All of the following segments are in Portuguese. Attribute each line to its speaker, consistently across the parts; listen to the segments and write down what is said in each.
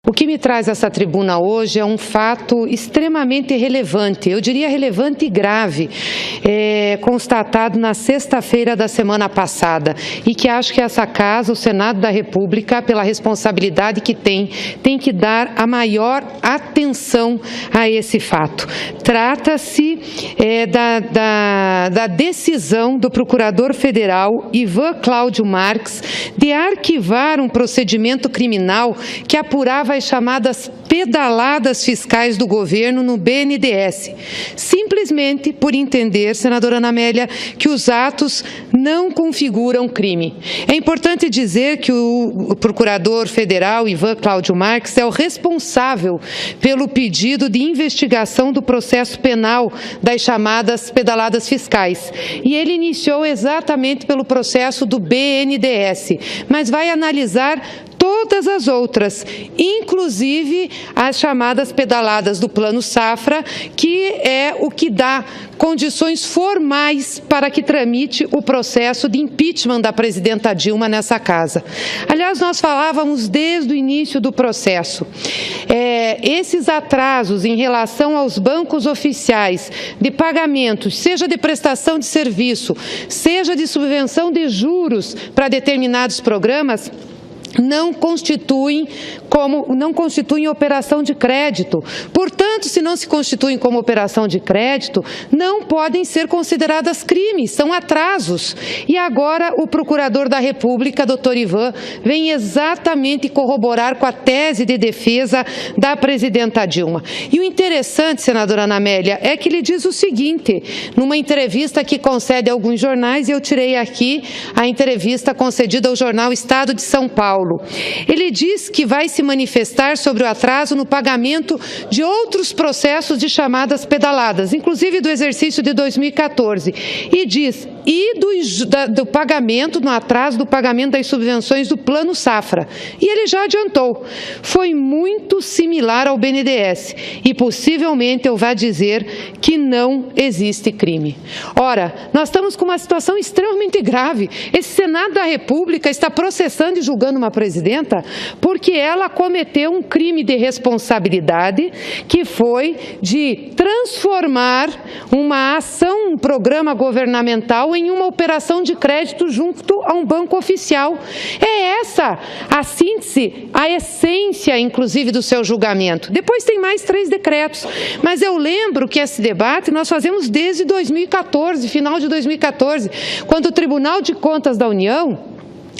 Speaker 1: O que me traz essa tribuna hoje é um fato extremamente relevante, eu diria relevante e grave, constatado na sexta-feira da semana passada, e que acho que essa Casa, o Senado da República, pela responsabilidade que tem que dar a maior atenção a esse fato. Trata-se da decisão do Procurador Federal Ivan Cláudio Marques de arquivar um procedimento criminal que apurava as chamadas pedaladas fiscais do governo no BNDES, simplesmente por entender, senadora Ana Amélia, que os atos não configuram crime. É importante dizer que o Procurador Federal Ivan Cláudio Marques é o responsável pelo pedido de investigação do processo penal das chamadas pedaladas fiscais. E ele iniciou exatamente pelo processo do BNDES, mas vai analisar todas as outras, inclusive as chamadas pedaladas do Plano Safra, que é o que dá condições formais para que tramite o processo de impeachment da presidenta Dilma nessa Casa. Aliás, nós falávamos desde o início do processo. Esses atrasos em relação aos bancos oficiais de pagamentos, seja de prestação de serviço, seja de subvenção de juros para determinados programas, não constituem operação de crédito. Portanto, se não se constituem como operação de crédito, não podem ser consideradas crimes, são atrasos. E agora o Procurador da República, doutor Ivan, vem exatamente corroborar com a tese de defesa da presidenta Dilma. E o interessante, senadora Ana Amélia, é que ele diz o seguinte, numa entrevista que concede a alguns jornais, e eu tirei aqui a entrevista concedida ao jornal Estado de São Paulo. Ele diz que vai se manifestar sobre o atraso no pagamento de outros processos de chamadas pedaladas, inclusive do exercício de 2014, e diz, do pagamento, no atraso do pagamento das subvenções do Plano Safra. E ele já adiantou, foi muito similar ao BNDES, e possivelmente eu vá dizer que não existe crime. Ora, nós estamos com uma situação extremamente grave. Esse Senado da República está processando e julgando uma presidenta porque ela cometeu um crime de responsabilidade que foi de transformar uma ação, um programa governamental em uma operação de crédito junto a um banco oficial. É essa a síntese, a essência, inclusive, do seu julgamento. Depois tem mais 3 decretos, mas eu lembro que esse debate nós fazemos desde 2014, final de 2014, quando o Tribunal de Contas da União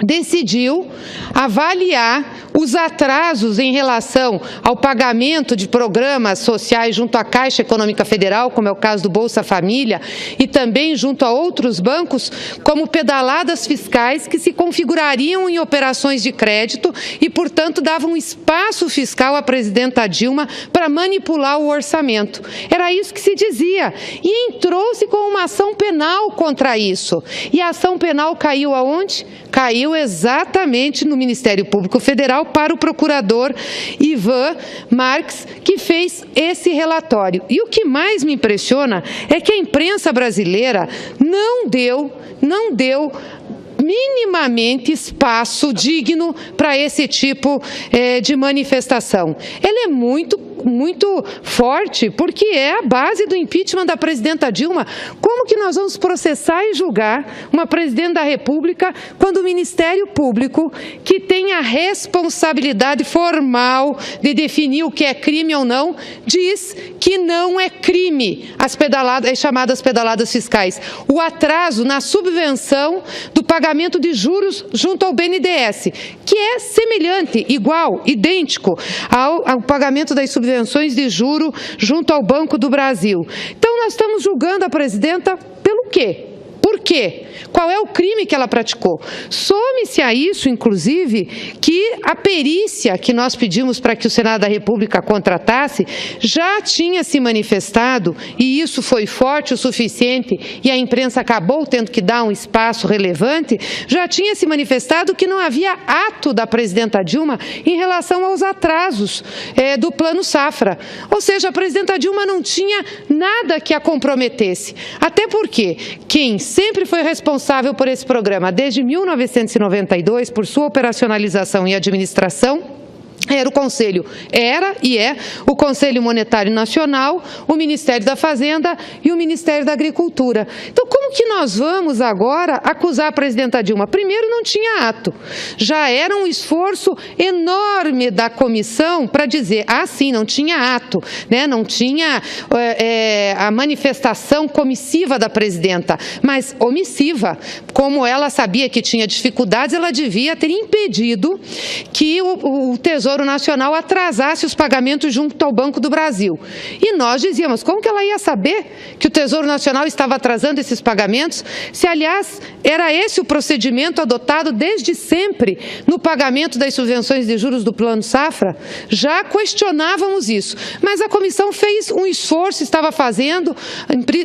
Speaker 1: decidiu avaliar os atrasos em relação ao pagamento de programas sociais junto à Caixa Econômica Federal, como é o caso do Bolsa Família, e também junto a outros bancos, como pedaladas fiscais que se configurariam em operações de crédito e, portanto, davam espaço fiscal à presidenta Dilma para manipular o orçamento. Era isso que se dizia. E entrou-se com uma ação penal contra isso. E a ação penal caiu aonde? Caiu exatamente no Ministério Público Federal para o procurador Ivan Marques, que fez esse relatório. E o que mais me impressiona é que a imprensa brasileira não deu minimamente espaço digno para esse tipo de manifestação. Ela é muito forte, porque é a base do impeachment da presidenta Dilma. Como que nós vamos processar e julgar uma presidente da República quando o Ministério Público, que tem a responsabilidade formal de definir o que é crime ou não, diz que não é crime as chamadas pedaladas fiscais? O atraso na subvenção do pagamento de juros junto ao BNDES, que é semelhante, igual, idêntico ao pagamento das subvenções de juro junto ao Banco do Brasil. Então, nós estamos julgando a presidenta pelo quê? Por quê? Qual é o crime que ela praticou? Some-se a isso, inclusive, que a perícia que nós pedimos para que o Senado da República contratasse já tinha se manifestado, e isso foi forte o suficiente, e a imprensa acabou tendo que dar um espaço relevante, já tinha se manifestado que não havia ato da presidenta Dilma em relação aos atrasos do Plano Safra. Ou seja, a presidenta Dilma não tinha nada que a comprometesse. Até porque quem sempre foi responsável por esse programa desde 1992, por sua operacionalização e administração, Era o Conselho, era e é o Conselho Monetário Nacional, o Ministério da Fazenda e o Ministério da Agricultura. Então, como que nós vamos agora acusar a presidenta Dilma? Primeiro, não tinha ato. Já era um esforço enorme da comissão para dizer, sim, não tinha ato, né? Não tinha a manifestação comissiva da presidenta, mas omissiva. Como ela sabia que tinha dificuldades, ela devia ter impedido que o Tesouro Nacional atrasasse os pagamentos junto ao Banco do Brasil. E nós dizíamos, como que ela ia saber que o Tesouro Nacional estava atrasando esses pagamentos? Se, aliás, era esse o procedimento adotado desde sempre no pagamento das subvenções de juros do Plano Safra, já questionávamos isso. Mas a comissão fez um esforço, estava fazendo,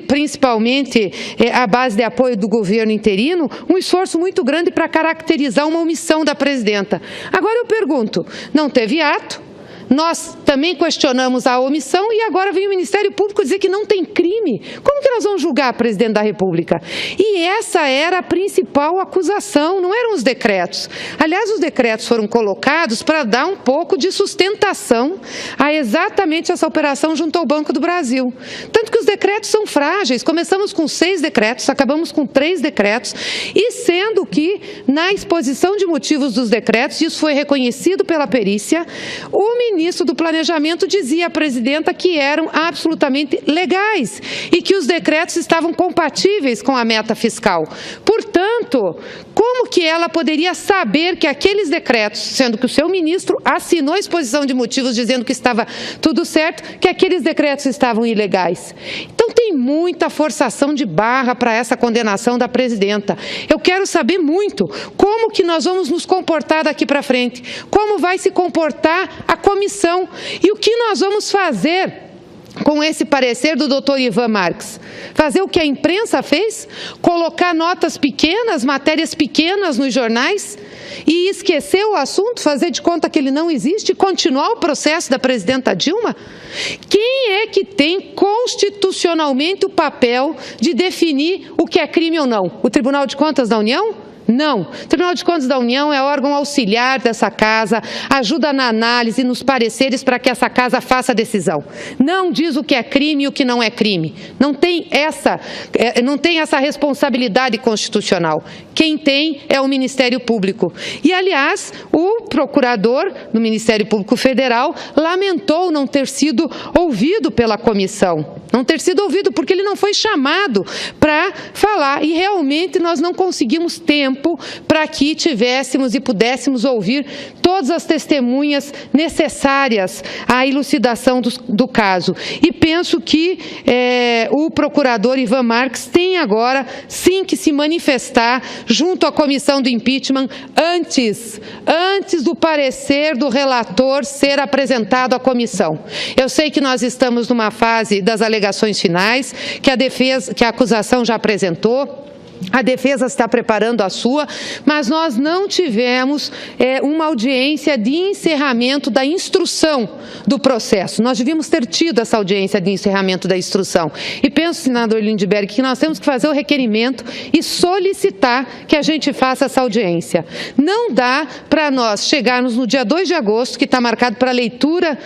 Speaker 1: principalmente à base de apoio do governo interino, um esforço muito grande para caracterizar uma omissão da presidenta. Agora eu pergunto, não teve ato, nós também questionamos a omissão e agora vem o Ministério Público dizer que não tem crime. Como que nós vamos julgar a presidente da República? E essa era a principal acusação, não eram os decretos. Aliás, os decretos foram colocados para dar um pouco de sustentação a exatamente essa operação junto ao Banco do Brasil. Tanto que os decretos são frágeis, começamos com 6 decretos, acabamos com 3 decretos, e sendo que na exposição de motivos dos decretos, isso foi reconhecido pela perícia, o ministro do Planejamento dizia à presidenta que eram absolutamente legais e que os decretos estavam compatíveis com a meta fiscal. Portanto, como que ela poderia saber que aqueles decretos, sendo que o seu ministro assinou a exposição de motivos dizendo que estava tudo certo, que aqueles decretos estavam ilegais? Então tem muita forçação de barra para essa condenação da presidenta. Eu quero saber muito como que nós vamos nos comportar daqui para frente, como vai se comportar a comissão e o que nós vamos fazer com esse parecer do doutor Ivan Marques. Fazer o que a imprensa fez? Colocar notas pequenas, matérias pequenas nos jornais e esquecer o assunto, fazer de conta que ele não existe e continuar o processo da presidenta Dilma? Quem é que tem constitucionalmente o papel de definir o que é crime ou não? O Tribunal de Contas da União? Não. O Tribunal de Contas da União é órgão auxiliar dessa casa, ajuda na análise, nos pareceres para que essa casa faça a decisão. Não diz o que é crime e o que não é crime. Não tem essa responsabilidade constitucional. Quem tem é o Ministério Público. E, aliás, o procurador do Ministério Público Federal lamentou não ter sido ouvido pela comissão. Não ter sido ouvido porque ele não foi chamado para falar e realmente nós não conseguimos tempo para que tivéssemos e pudéssemos ouvir todas as testemunhas necessárias à elucidação do caso. E penso que o procurador Ivan Marques tem agora sim que se manifestar junto à comissão do impeachment antes do parecer do relator ser apresentado à comissão. Eu sei que nós estamos numa fase das alegações finais, que a acusação já apresentou. A defesa está preparando a sua, mas nós não tivemos uma audiência de encerramento da instrução do processo. Nós devíamos ter tido essa audiência de encerramento da instrução. E penso, senador Lindbergh, que nós temos que fazer o requerimento e solicitar que a gente faça essa audiência. Não dá para nós chegarmos no dia 2 de agosto, que está marcado para a leitura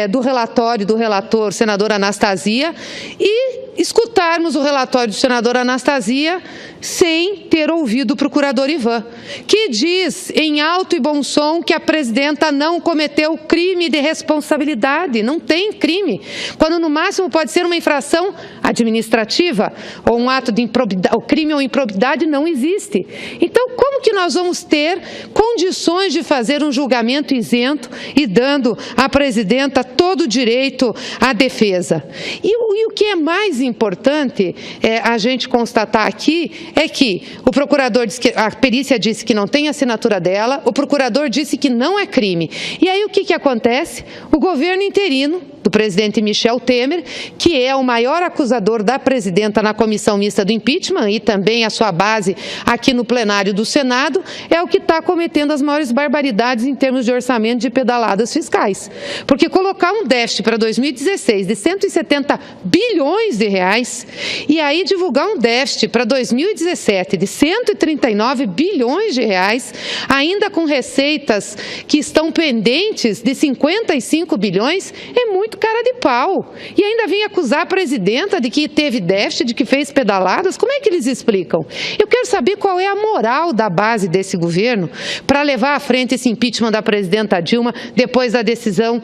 Speaker 1: do relatório do relator, senador Anastasia, e escutarmos o relatório do senador Anastasia sem ter ouvido o procurador Ivan, que diz em alto e bom som que a presidenta não cometeu crime de responsabilidade, não tem crime, quando no máximo pode ser uma infração administrativa ou um ato de improbidade, o crime ou improbidade não existe. Então, como que nós vamos ter condições de fazer um julgamento isento e dando à presidenta todo o direito à defesa? E o que é mais importante a gente constatar aqui é que o procurador disse que a perícia disse que não tem assinatura dela, o procurador disse que não é crime. E aí o que acontece? O governo interino do presidente Michel Temer, que é o maior acusador da presidenta na comissão mista do impeachment e também a sua base aqui no plenário do Senado, é o que está cometendo as maiores barbaridades em termos de orçamento de pedaladas fiscais. Porque colocar um déficit para 2016 de 170 bilhões de reais e aí divulgar um déficit para 2017 2017 de 139 bilhões de reais, ainda com receitas que estão pendentes de 55 bilhões, é muito cara de pau. E ainda vem acusar a presidenta de que teve déficit, de que fez pedaladas. Como é que eles explicam? Eu quero saber qual é a moral da base desse governo para levar à frente esse impeachment da presidenta Dilma depois da decisão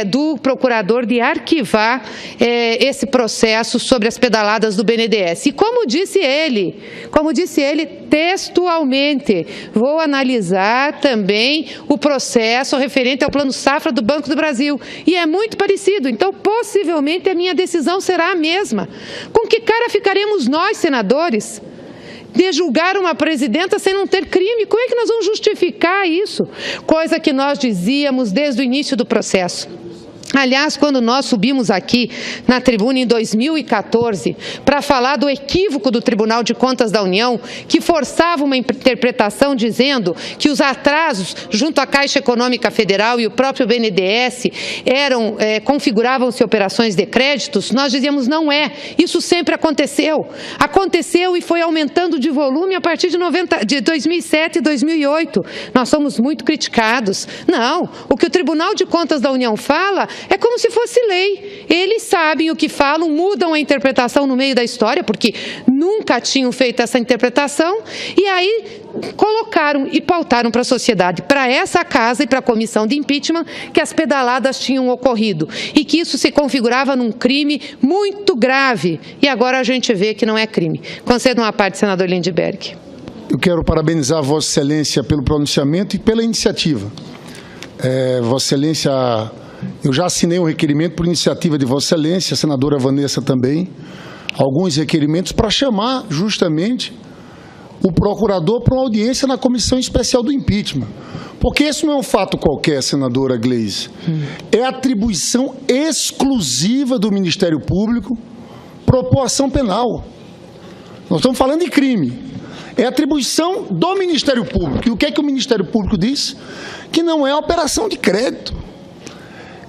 Speaker 1: do procurador de arquivar esse processo sobre as pedaladas do BNDES. E como disse ele textualmente, vou analisar também o processo referente ao Plano Safra do Banco do Brasil. E é muito parecido, então possivelmente a minha decisão será a mesma. Com que cara ficaremos nós, senadores, de julgar uma presidenta sem não ter crime? Como é que nós vamos justificar isso? Coisa que nós dizíamos desde o início do processo. Aliás, quando nós subimos aqui na tribuna em 2014 para falar do equívoco do Tribunal de Contas da União, que forçava uma interpretação dizendo que os atrasos junto à Caixa Econômica Federal e o próprio BNDES configuravam-se operações de créditos, nós dizíamos não é, isso sempre aconteceu. Aconteceu e foi aumentando de volume a partir de 2007 e 2008. Nós somos muito criticados. Não, o que o Tribunal de Contas da União fala é como se fosse lei. Eles sabem o que falam, mudam a interpretação no meio da história, porque nunca tinham feito essa interpretação, e aí colocaram e pautaram para a sociedade, para essa casa e para a comissão de impeachment, que as pedaladas tinham ocorrido e que isso se configurava num crime muito grave. E agora a gente vê que não é crime. Conceda uma parte, senador Lindbergh.
Speaker 2: Eu quero parabenizar Vossa Excelência pelo pronunciamento e pela iniciativa. Vossa Excelência... Eu já assinei um requerimento por iniciativa de Vossa Excelência, a senadora Vanessa também, alguns requerimentos para chamar justamente o procurador para uma audiência na Comissão Especial do Impeachment. Porque esse não é um fato qualquer, senadora Gleisi. É atribuição exclusiva do Ministério Público propor ação penal. Nós estamos falando de crime. É atribuição do Ministério Público. E o que é que o Ministério Público diz? Que não é operação de crédito.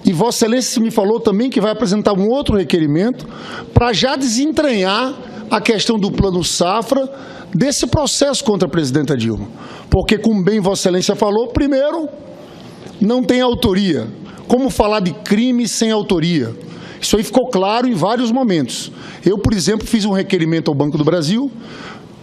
Speaker 2: E Vossa Excelência me falou também que vai apresentar um outro requerimento para já desentranhar a questão do Plano Safra desse processo contra a presidenta Dilma. Porque, como bem Vossa Excelência falou, primeiro, não tem autoria. Como falar de crime sem autoria? Isso aí ficou claro em vários momentos. Eu, por exemplo, fiz um requerimento ao Banco do Brasil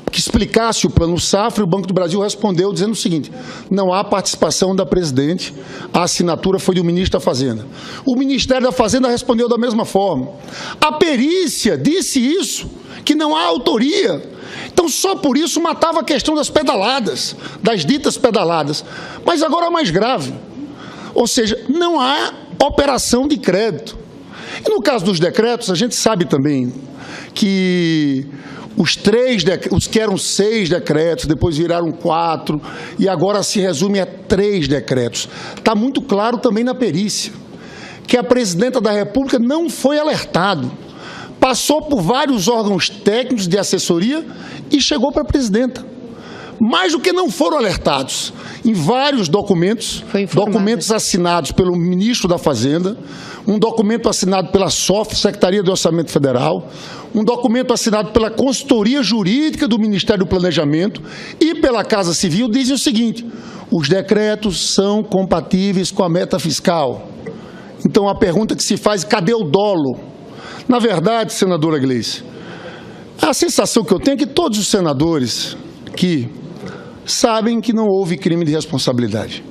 Speaker 2: que explicasse o Plano Safra, e o Banco do Brasil respondeu dizendo o seguinte: não há participação da presidente, a assinatura foi do ministro da Fazenda. O Ministério da Fazenda respondeu da mesma forma. A perícia disse isso, que não há autoria. Então, só por isso matava a questão das pedaladas, das ditas pedaladas. Mas agora é mais grave. Ou seja, não há operação de crédito. E no caso dos decretos, a gente sabe também que os que eram 6 decretos, depois viraram 4, e agora se resume a 3 decretos. Está muito claro também na perícia que a presidenta da República não foi alertado. Passou por vários órgãos técnicos de assessoria e chegou para a presidenta. Mais do que não foram alertados. Em vários documentos assinados pelo ministro da Fazenda, um documento assinado pela SOF, Secretaria do Orçamento Federal, um documento assinado pela Consultoria Jurídica do Ministério do Planejamento e pela Casa Civil, dizem o seguinte: os decretos são compatíveis com a meta fiscal. Então, a pergunta que se faz: cadê o dolo? Na verdade, senadora Gleisi, a sensação que eu tenho é que todos os senadores que sabem que não houve crime de responsabilidade,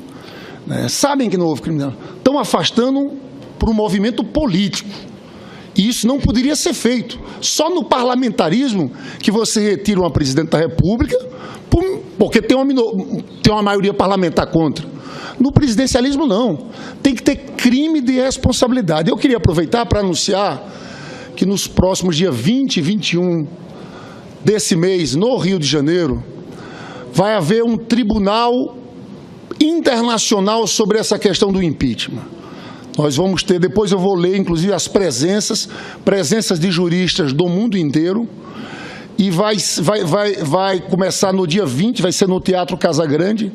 Speaker 2: né? Sabem que não houve crime de responsabilidade, estão afastando por um movimento político. E isso não poderia ser feito. Só no parlamentarismo que você retira uma presidente da República, porque tem uma maioria parlamentar contra. No presidencialismo, não. Tem que ter crime de responsabilidade. Eu queria aproveitar para anunciar que nos próximos dias 20 e 21 desse mês, no Rio de Janeiro, vai haver um tribunal internacional sobre essa questão do impeachment. Nós vamos ter, depois eu vou ler, inclusive, as presenças de juristas do mundo inteiro, e vai começar no dia 20, vai ser no Teatro Casagrande,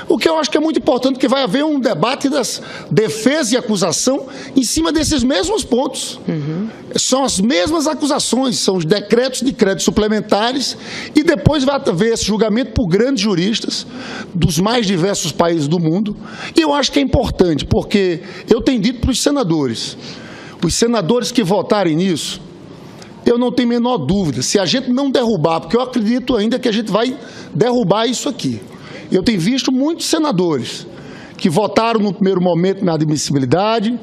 Speaker 2: o que eu acho que é muito importante, porque vai haver um debate das defesa e acusação em cima desses mesmos pontos. São as mesmas acusações, são os decretos de crédito suplementares, e depois vai haver esse julgamento por grandes juristas dos mais diversos países do mundo. E eu acho que é importante, porque eu tenho dito para os senadores que votarem nisso, eu não tenho a menor dúvida, se a gente não derrubar, porque eu acredito ainda que a gente vai derrubar isso aqui. Eu tenho visto muitos senadores que votaram no primeiro momento na admissibilidade,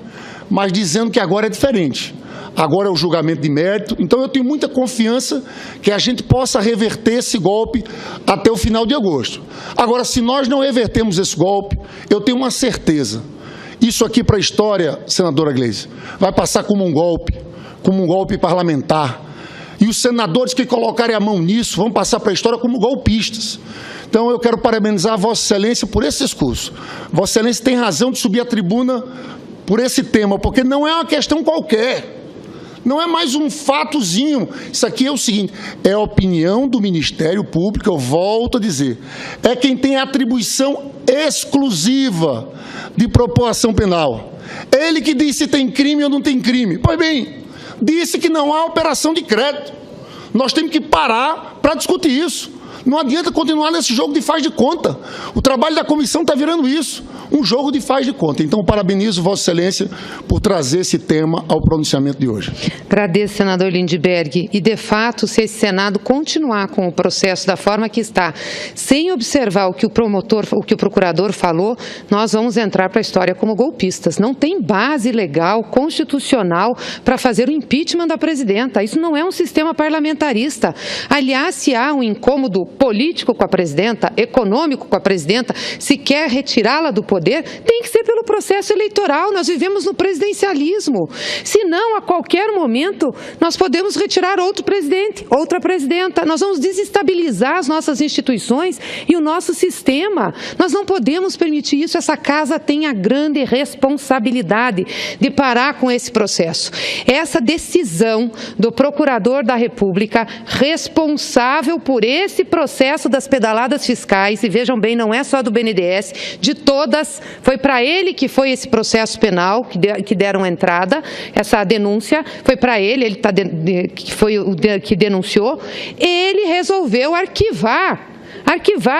Speaker 2: mas dizendo que agora é diferente. Agora é o julgamento de mérito. Então eu tenho muita confiança que a gente possa reverter esse golpe até o final de agosto. Agora, se nós não revertermos esse golpe, eu tenho uma certeza. Isso aqui para a história, senadora Gleisi, vai passar como um golpe parlamentar. E os senadores que colocarem a mão nisso vão passar para a história como golpistas. Então, eu quero parabenizar a Vossa Excelência por esse discurso. Vossa Excelência tem razão de subir à tribuna por esse tema, porque não é uma questão qualquer. Não é mais um fatozinho. Isso aqui é o seguinte, é a opinião do Ministério Público, eu volto a dizer. É quem tem a atribuição exclusiva de propor ação penal. É ele que diz se tem crime ou não tem crime. Pois bem, disse que não há operação de crédito. Nós temos que parar para discutir isso. Não adianta continuar nesse jogo de faz de conta. O trabalho da comissão está virando isso, um jogo de faz de conta. Então, parabenizo Vossa Excelência por trazer esse tema ao pronunciamento de hoje.
Speaker 1: Agradeço, senador Lindbergh. E, de fato, se esse Senado continuar com o processo da forma que está, sem observar o que o procurador falou, nós vamos entrar para a história como golpistas. Não tem base legal, constitucional, para fazer o impeachment da presidenta. Isso não é um sistema parlamentarista. Aliás, se há um incômodo político com a presidenta, econômico com a presidenta, se quer retirá-la do poder, tem que ser pelo processo eleitoral. Nós vivemos no presidencialismo. Senão, a qualquer momento, nós podemos retirar outro presidente, outra presidenta. Nós vamos desestabilizar as nossas instituições e o nosso sistema. Nós não podemos permitir isso. Essa casa tem a grande responsabilidade de parar com esse processo. Essa decisão do procurador da República, responsável por esse processo das pedaladas fiscais, e vejam bem, não é só do BNDES, de todas, foi para ele que foi esse processo penal, que deram entrada, essa denúncia, foi para ele que foi o que denunciou, ele resolveu arquivar,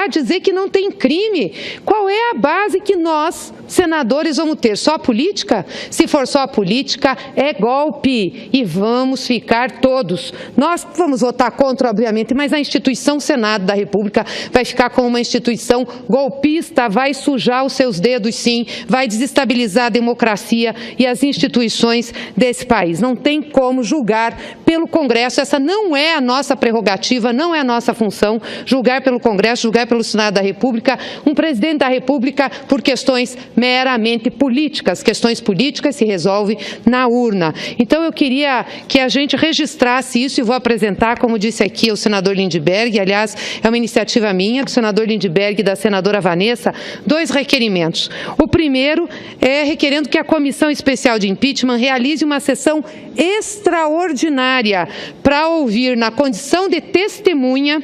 Speaker 1: dizer que não tem crime. Qual é a base que nós, senadores, vamos ter? Só a política? Se for só a política, é golpe. E vamos ficar todos. Nós vamos votar contra, obviamente, mas a instituição Senado da República vai ficar como uma instituição golpista, vai sujar os seus dedos, sim, vai desestabilizar a democracia e as instituições desse país. Não tem como julgar pelo Congresso. Essa não é a nossa prerrogativa, não é a nossa função, julgar pelo Congresso, julgar pelo Senado da República, um presidente da República por questões meramente políticas. Questões políticas se resolvem na urna. Então, eu queria que a gente registrasse isso e vou apresentar, como disse aqui o senador Lindbergh, aliás, é uma iniciativa minha, do senador Lindbergh e da senadora Vanessa, 2 requerimentos. O primeiro é requerendo que a Comissão Especial de Impeachment realize uma sessão extraordinária para ouvir, na condição de testemunha,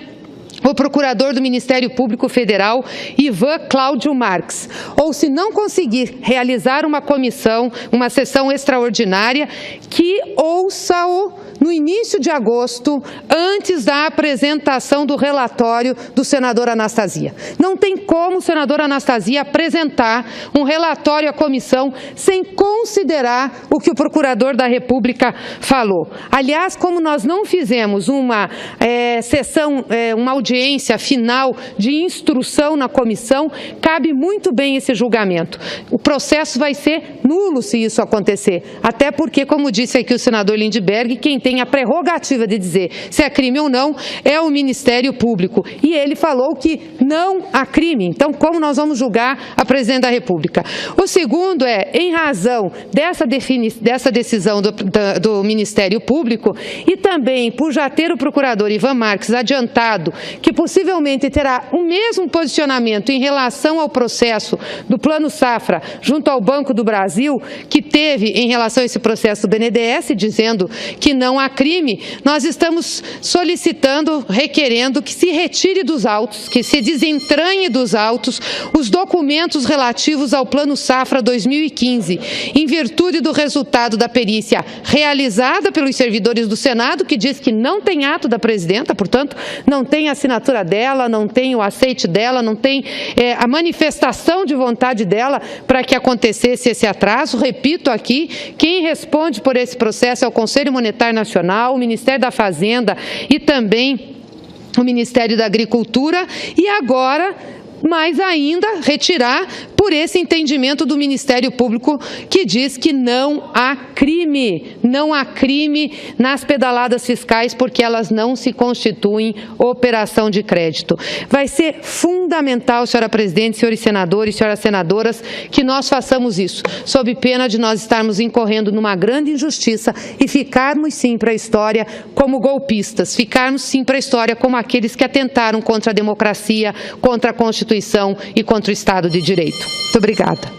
Speaker 1: o procurador do Ministério Público Federal, Ivan Cláudio Marques. Ou, se não conseguir realizar uma sessão extraordinária, que ouça-o no início de agosto, antes da apresentação do relatório do senador Anastasia. Não tem como o senador Anastasia apresentar um relatório à comissão sem considerar o que o procurador da República falou. Aliás, como nós não fizemos uma uma audiência final de instrução na comissão, cabe muito bem esse julgamento. O processo vai ser nulo se isso acontecer. Até porque, como disse aqui o senador Lindbergh, quem tem a prerrogativa de dizer se é crime ou não é o Ministério Público. E ele falou que não há crime. Então, como nós vamos julgar a presidente da República? O segundo é, em razão dessa decisão do Ministério Público e também por já ter o procurador Ivan Marques adiantado que possivelmente terá o mesmo posicionamento em relação ao processo do Plano Safra junto ao Banco do Brasil, que teve em relação a esse processo do BNDES, dizendo que não há crime, nós estamos solicitando, requerendo que se retire dos autos, que se desentranhe dos autos os documentos relativos ao Plano Safra 2015, em virtude do resultado da perícia realizada pelos servidores do Senado, que diz que não tem ato da presidenta, portanto, não tem a assinatura dela, não tem o aceite dela, não tem a manifestação de vontade dela para que acontecesse esse atraso. Repito aqui, quem responde por esse processo é o Conselho Monetário Nacional, o Ministério da Fazenda e também o Ministério da Agricultura, e agora, mais ainda, retirar por esse entendimento do Ministério Público que diz que não há crime nas pedaladas fiscais porque elas não se constituem operação de crédito. Vai ser fundamental, senhora presidente, senhores senadores, senhoras senadoras, que nós façamos isso, sob pena de nós estarmos incorrendo numa grande injustiça e ficarmos sim para a história como golpistas, ficarmos sim para a história como aqueles que atentaram contra a democracia, contra a Constituição e contra o Estado de Direito. Muito obrigada.